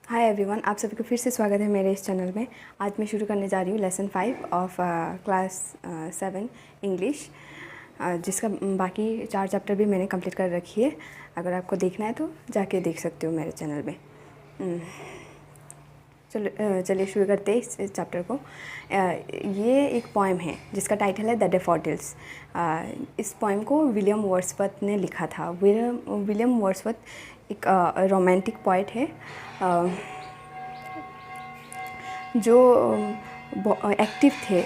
Hi everyone, आप सभी को फिर से स्वागत है मेरे इस चैनल में। आज मैं शुरू करने जा रही हूँ लेसन 5 ऑफ क्लास 7 इंग्लिश, जिसका बाकी 4 चैप्टर भी मैंने कंप्लीट कर रखी है। अगर आपको देखना है तो जाके देख सकते हो मेरे चैनल में। चलिए शुरू करते हैं इस चैप्टर को। ये एक पोएम है जिसका टाइटल है द डैफोडिल्स। इस पोएम को विलियम वर्ड्सवर्थ ने लिखा था। विलियम वर्ड्सवर्थ एक रोमांटिक पोइट है जो एक्टिव थे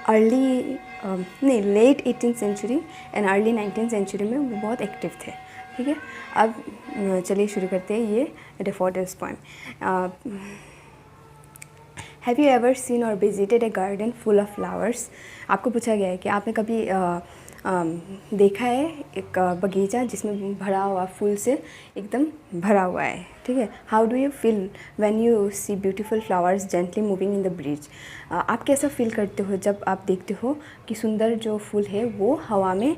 अर्ली नहीं late 18th century and early 19th century में। वो बहुत एक्टिव थे। ठीक है, अब चलिए शुरू करते हैं ये daffodils poem. Have you ever seen or visited a garden full of flowers? आपको पूछा गया है कि आपने कभी देखा है एक बगीचा जिसमें भरा हुआ फूल से एकदम भरा हुआ है। ठीक है, how do you feel when you see beautiful flowers gently moving in the breeze? आप कैसा फील करते हो जब आप देखते हो कि सुंदर जो फूल है वो हवा में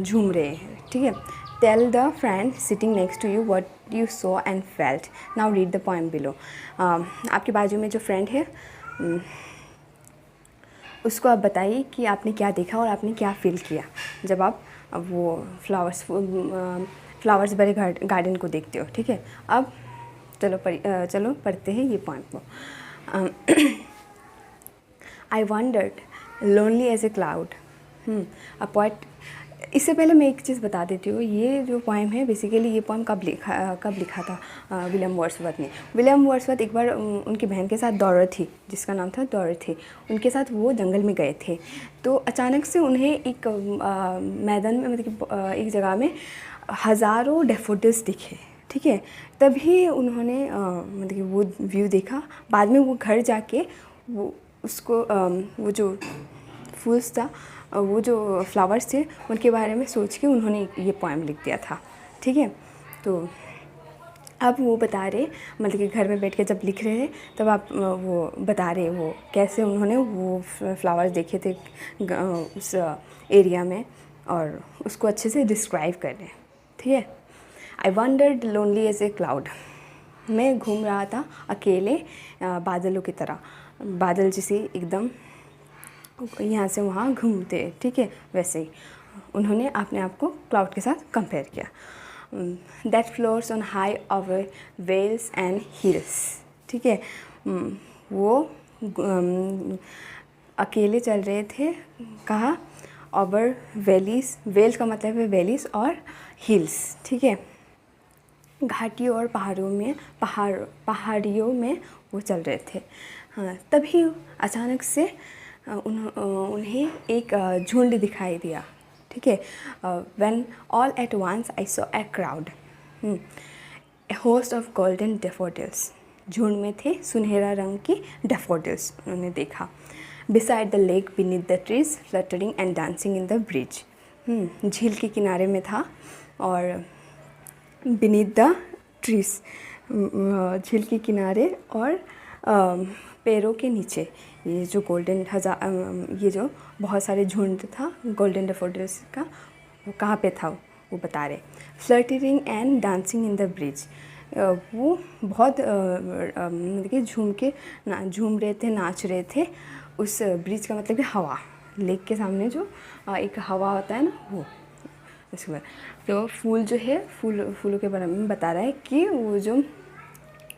झूम रहे हैं। ठीक है, tell the friend sitting next to you what you saw and felt, now read the poem below. आपके बाजू में जो फ्रेंड है उसको आप बताइए कि आपने क्या देखा और आपने क्या फ़ील किया जब आप वो फ्लावर्स भरे गार्डन को देखते हो। ठीक है, अब चलो पढ़ते हैं ये पोएम को। I wandered lonely as a cloud. A poet. इससे पहले मैं एक चीज़ बता देती हूँ, ये जो पोएम है बेसिकली ये पोएम कब लिखा था विलियम वर्ड्सवर्थ ने। विलियम वर्ड्सवर्थ एक बार उनकी बहन के साथ डॉरथी, जिसका नाम था डॉरथी, उनके साथ वो जंगल में गए थे। तो अचानक से उन्हें एक मैदान में, मतलब कि एक जगह में हज़ारों डैफोडिल्स दिखे। ठीक है, तभी उन्होंने मतलब कि वो व्यू देखा। बाद में वो घर जाके वो उसको वो जो फूल्स था, वो जो फ्लावर्स थे, उनके बारे में सोच के उन्होंने ये पोएम लिख दिया था। ठीक है, तो अब वो बता रहे, मतलब कि घर में बैठ के जब लिख रहे हैं तब आप वो बता रहे वो कैसे उन्होंने वो फ्लावर्स देखे थे उस एरिया में, और उसको अच्छे से डिस्क्राइब कर रहे हैं। ठीक है, I wandered lonely as a cloud. मैं घूम रहा था अकेले बादलों की तरह। बादल जैसे एकदम यहाँ से वहाँ घूमते। ठीक है, वैसे ही उन्होंने अपने आप को क्लाउड के साथ कंपेयर किया। That floats on high over vales and hills. ठीक है, वो अकेले चल रहे थे। कहा ओवर वैलीज, वेल्स का मतलब है वैलीज और हिल्स। ठीक है, घाटियों और पहाड़ियों में वो चल रहे थे। हाँ, तभी अचानक से उन्हें एक झुंड दिखाई दिया। ठीक है, when all at once I saw a crowd, a host of golden daffodils. झुंड में थे सुनहरा रंग की डैफोडिल्स, उन्होंने देखा। Beside the lake beneath the trees fluttering and dancing in the breeze. झील के किनारे में था और बीनीथ द ट्रीज, झील के किनारे और पैरों के नीचे ये जो ये जो बहुत सारे झुंड था गोल्डन डैफोडिल्स का, वो कहाँ पे था वो बता रहे। Fluttering and dancing in the bridge, वो बहुत मतलब कि झूम रहे थे, नाच रहे थे उस ब्रिज का मतलब कि हवा, लेक के सामने जो एक हवा होता है ना, वो इसके बाद तो फूल जो है फूलों के बारे में बता रहा है कि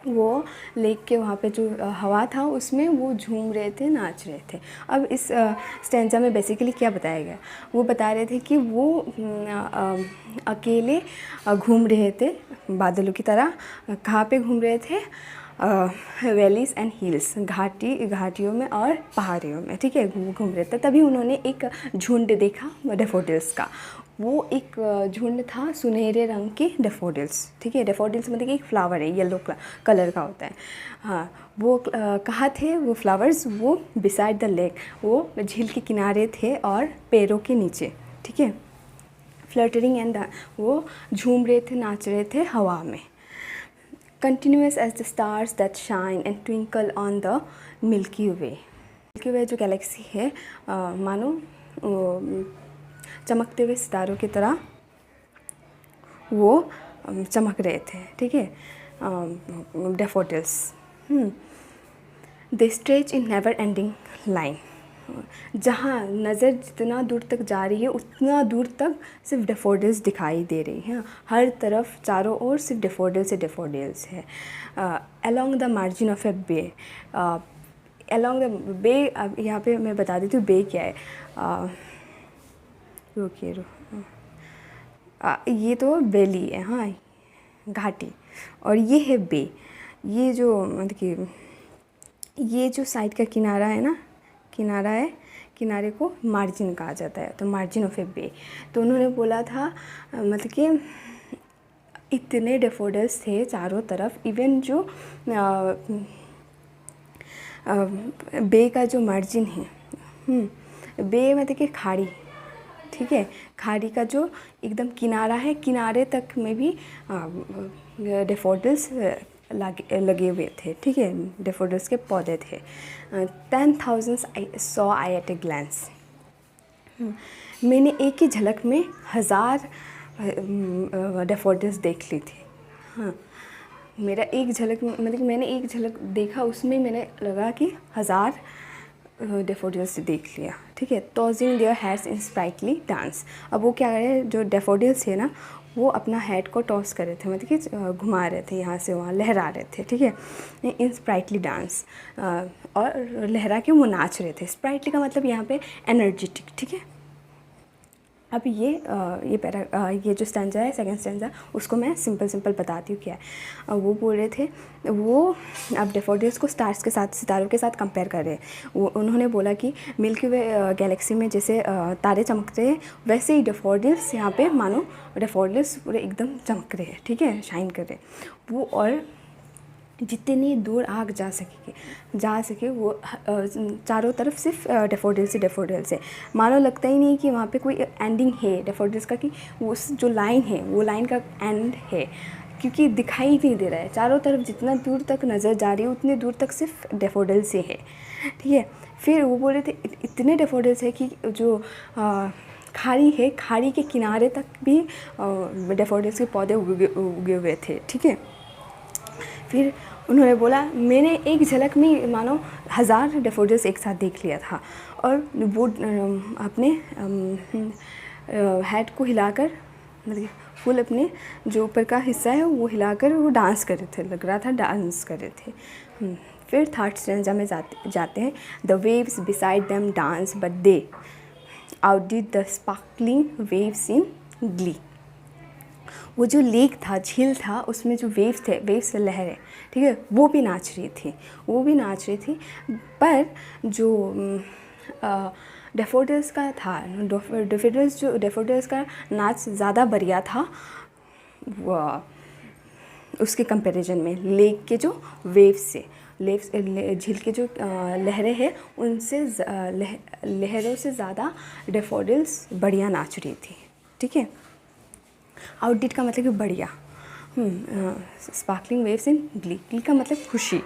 वो लेक के वहाँ पे जो हवा था उसमें वो झूम रहे थे, नाच रहे थे। अब इस स्टैंजा में बेसिकली क्या बताया गया, वो बता रहे थे कि वो अकेले घूम रहे थे बादलों की तरह। कहाँ पे घूम रहे थे? वैलीज एंड हिल्स, घाटियों में और पहाड़ियों में। ठीक है, घूम रहे थे। तभी उन्होंने एक झुंड देखा डैफोडिल्स का। वो एक झुंड था सुनहरे रंग के डैफोडिल्स। ठीक है, डैफोडिल्स मतलब कि एक फ्लावर है, येलो कलर का होता है। हाँ, वो कहाँ थे वो फ्लावर्स? वो बिसाइड द लेक, वो झील के किनारे थे और पैरों के नीचे। ठीक है, फ्लटरिंग एंड वो झूम रहे थे, नाच रहे थे हवा में। Continuous as the stars that shine and twinkle on the milky way. Milky way जो गैलेक्सी है, मानो चमकते हुए सितारों की तरह वो चमक रहे थे। ठीक है, daffodils, they stretch in never ending line. जहाँ नज़र जितना दूर तक जा रही है उतना दूर तक सिर्फ डेफोडिल्स दिखाई दे रही हैं, हर तरफ चारों ओर सिर्फ डेफोडिल्स से डेफोडिल्स है। Along the margin of a bay, along the bay, अब यहाँ पे मैं बता देती हूँ बे क्या है। रुकिए ये तो वैली है, हाँ घाटी, और ये है बे। ये जो मतलब कि ये जो साइड का किनारा है ना, किनारा है, किनारे को मार्जिन कहा जाता है, तो मार्जिन ऑफ ए बे। तो उन्होंने बोला था मतलब कि इतने डेफोडिल्स थे चारों तरफ, इवन जो बे का जो मार्जिन है, बे मतलब कि खाड़ी, ठीक है, खाड़ी का जो एकदम किनारा है, किनारे तक में भी डेफोडिल्स लगे हुए थे, ठीक है, डेफोडिल्स के पौधे थे। 10,000 saw I at a glance, मैंने एक ही झलक में 1000 डेफोडिल्स देख ली थी। हाँ, मेरा एक झलक मतलब कि मैंने एक झलक देखा, उसमें मैंने लगा कि 1000 डेफोडिल्स देख लिया, ठीक है। Tossing their heads in sprightly dance, अब वो क्या करे, जो डेफोडिल्स है ना वो अपना हेड को टॉस कर रहे थे, मतलब कि घुमा रहे थे, यहाँ से वहाँ लहरा रहे थे, ठीक है, इन स्प्राइटली डांस, और लहरा के वो नाच रहे थे। स्प्राइटली का मतलब यहाँ पे एनर्जेटिक, ठीक है। अब ये ये जो स्टैंजा है, सेकंड स्टैंजा, उसको मैं सिंपल बताती हूँ क्या है। वो बोल रहे थे, वो अब डेफोडिल्स को स्टार्स के साथ, सितारों के साथ कंपेयर कर रहे हैं। वो उन्होंने बोला कि मिल्की वे गैलेक्सी में जैसे तारे चमकते हैं, वैसे ही डेफोडिल्स यहाँ पे मानो डेफोडिल्स पूरे एकदम चमक रहे हैं, ठीक है, शाइन कर रहे हैं वो, और जितनी दूर आग जा सके वो चारों तरफ सिर्फ डेफोडिल्स ही डेफोडिल्स है। मानो लगता ही नहीं कि वहाँ पे कोई एंडिंग है डेफोडिल्स का, कि वो जो लाइन है वो लाइन का एंड है, क्योंकि दिखाई ही नहीं दे रहा है। चारों तरफ जितना दूर तक नज़र जा रही है उतनी दूर तक सिर्फ डेफोडिल्स ही है, ठीक है। फिर वो बोल रहे थे इतने डेफोडिल्स है कि जो खाड़ी है, खाड़ी के किनारे तक भी डेफोडिल्स के पौधे उगे हुए थे, ठीक है। फिर उन्होंने बोला मैंने एक झलक में मानो 1000 डेफोडिल्स एक साथ देख लिया था, और वो अपने हेड को हिलाकर, मतलब फुल अपने जो ऊपर का हिस्सा है वो हिलाकर वो डांस कर रहे थे, लग रहा था डांस कर रहे थे। फिर थर्ड स्टैंजा में जाते हैं। The waves beside them dance but they outdid the sparkling waves in glee. वो जो लेक था, झील था, उसमें जो वेव्स थे, वेव्स लहरें, ठीक है, वो भी नाच रही थी, पर जो डेफोडिल्स का था, डेफोडिल्स का नाच ज़्यादा बढ़िया था उसके कंपैरिजन में लेक के जो वेव्स से। झील के जो लहरें हैं उनसे लहरों से ज़्यादा डेफोडिल्स बढ़िया नाच रही थी, ठीक है। आउटडिड का मतलब कि बढ़िया, sparkling waves in glee, glee का मतलब खुशी,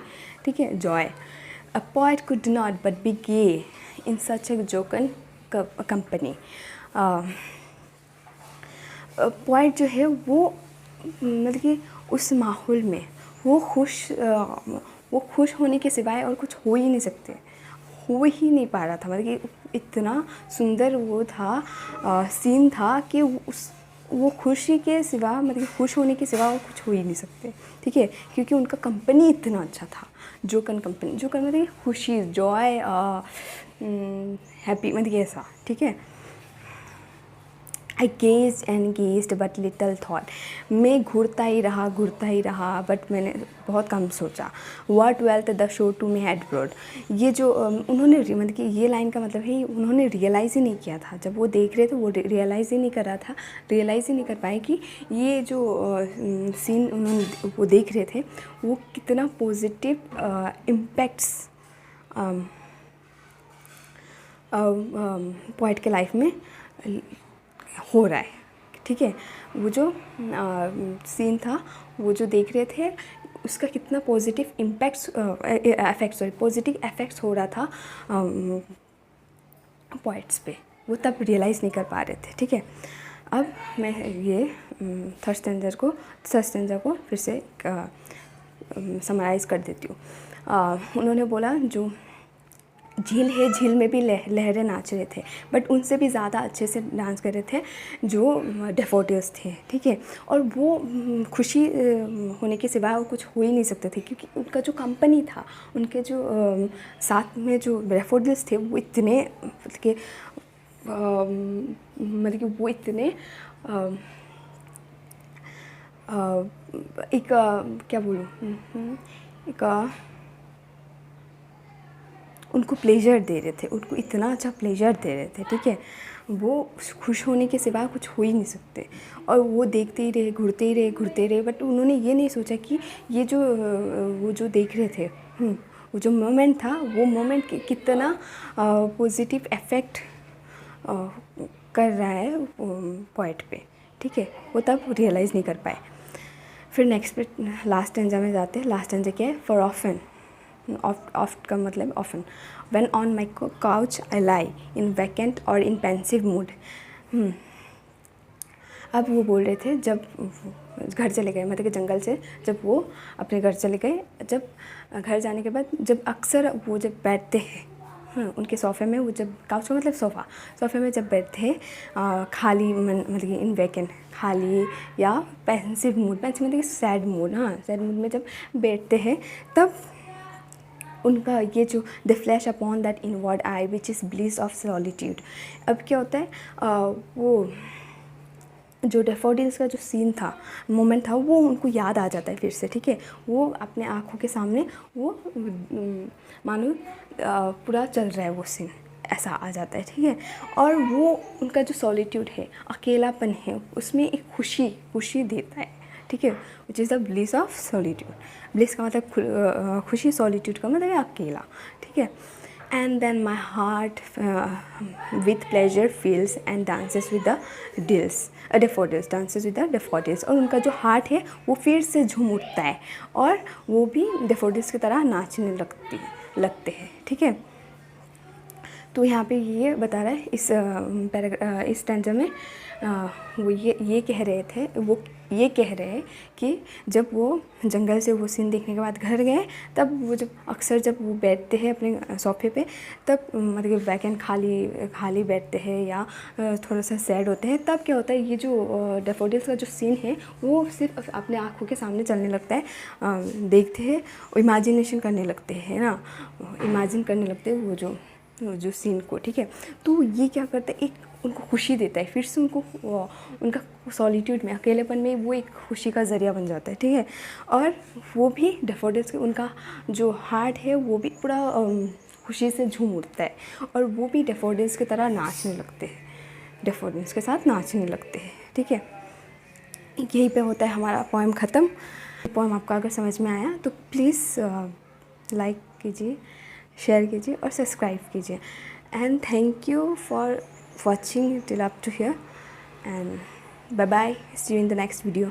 ठीक है, joy. A poet could not but be gay in such a jocund company. Poet जो है वो मतलब कि उस माहौल में वो खुश होने के सिवाय और कुछ हो ही नहीं पा रहा था, मतलब कि इतना सुंदर वो था, सीन था कि वो खुशी के सिवा, मतलब खुश होने के सिवा वो कुछ हो ही नहीं सकते, ठीक है, क्योंकि उनका कंपनी इतना अच्छा था। जोकन कंपनी, जोकन मतलब खुशी, जॉय, हैप्पी, मतलब ऐसा, ठीक है। I gazed and gazed but little thought, मैं घूरता ही रहा बट मैंने बहुत कम सोचा। What wealth the show to me had brought, ये जो उन्होंने मतलब कि ये लाइन का मतलब है उन्होंने रियलाइज़ ही नहीं किया था, जब वो देख रहे थे वो रियलाइज़ ही नहीं कर पाए कि ये जो सीन उन्होंने वो देख रहे थे वो कितना पॉजिटिव इम्पैक्ट्स पोएट के लाइफ में हो रहा है, ठीक है। वो जो सीन था, वो जो देख रहे थे, उसका कितना पॉजिटिव पॉजिटिव इफेक्ट्स हो रहा था पॉइंट्स पे, वो तब रियलाइज़ नहीं कर पा रहे थे, ठीक है। अब मैं ये थर्ड स्टैंजा को फिर से समराइज़ कर देती हूँ। उन्होंने बोला जो झील है, झील में भी लहरें नाच रहे थे, बट उनसे भी ज़्यादा अच्छे से डांस कर रहे थे जो डैफोडिल्स थे, ठीक है। और वो खुशी होने के सिवा वो कुछ हो ही नहीं सकते थे, क्योंकि उनका जो कंपनी था, उनके जो साथ में जो डैफोडिल्स थे वो इतने मतलब कि वो इतने एक क्या बोलूँ, एक उनको प्लेजर दे रहे थे, उनको इतना अच्छा प्लेजर दे रहे थे, ठीक है। वो खुश होने के सिवा कुछ हो ही नहीं सकते। और वो देखते ही रहे, घूरते ही रहे, बट उन्होंने ये नहीं सोचा कि ये जो वो जो देख रहे थे, वो जो मोमेंट था, वो मोमेंट कितना पॉजिटिव इफ़ेक्ट कर रहा है पॉइंट पे, ठीक है। वो तब रियलाइज़ नहीं कर पाए। फिर नेक्स्ट पे लास्ट स्टैंजा में जाते हैं। लास्ट स्टैंजा क्या है? फॉर ऑफन, ऑफ्ट का मतलब often, when on my couch I lie in vacant और इन पेंसिव मूड। अब वो बोल रहे थे जब घर चले गए, मतलब कि जंगल से जब वो अपने घर चले गए, जब घर जाने के बाद जब अक्सर वो जब बैठते हैं उनके सोफ़े में, वो जब काउच का मतलब सोफ़े में जब बैठते हैं खाली मतलब कि इन वैकेंट, खाली या पेंसिव मूड, पेंसिव मतलब कि सैड मूड, सैड मूड में जब बैठते हैं, तब उनका ये जो the flash upon that inward I which is bliss of solitude. अब क्या होता है, वो जो डैफोडिल्स का जो सीन था, मोमेंट था, वो उनको याद आ जाता है फिर से, ठीक है। वो अपने आँखों के सामने वो मानो पूरा चल रहा है वो सीन, ऐसा आ जाता है, ठीक है। और वो उनका जो सॉलिट्यूड है, अकेलापन है, उसमें एक खुशी देता है, ठीक है, which is the bliss of solitude. Bliss का मतलब खुशी, सॉलिट्यूड का मतलब है अकेला, ठीक है। And then my heart with pleasure fills and dances with the daffodils, dances with the daffodils. और उनका जो हार्ट है वो फिर से झूम उठता है और वो भी डैफोडिल्स की तरह नाचने लगते हैं, ठीक है। तो यहाँ पे ये बता रहा है इस स्टैंजा में वो ये कह रहे हैं कि जब वो जंगल से वो सीन देखने के बाद घर गए, तब वो जब वो बैठते हैं अपने सोफे पे, तब मतलब कि वैकेंट खाली बैठते हैं या थोड़ा सा सैड होते हैं, तब क्या होता है, ये जो डैफोडिल्स का जो सीन है वो सिर्फ अपने आँखों के सामने चलने लगता है, देखते हैं, इमेजिनेशन करने लगते हैं ना, इमेजिन करने लगते हैं वो जो सीन को, ठीक है। तो ये क्या करता है, एक उनको खुशी देता है, फिर से उनका सॉलिट्यूड में, अकेलेपन में वो एक खुशी का ज़रिया बन जाता है, ठीक है। और वो भी डैफोडिल्स के, उनका जो हार्ट है वो भी पूरा खुशी से झूम उठता है और वो भी डैफोडिल्स की तरह नाचने लगते हैं, डैफोडिल्स के साथ नाचने लगते हैं, ठीक है। यहीं पे होता है हमारा पोएम ख़त्म। पोएम आपको अगर समझ में आया तो प्लीज़ लाइक कीजिए, शेयर कीजिए और सब्सक्राइब कीजिए। And thank you for watching till up to here, and bye bye, see you in the next video.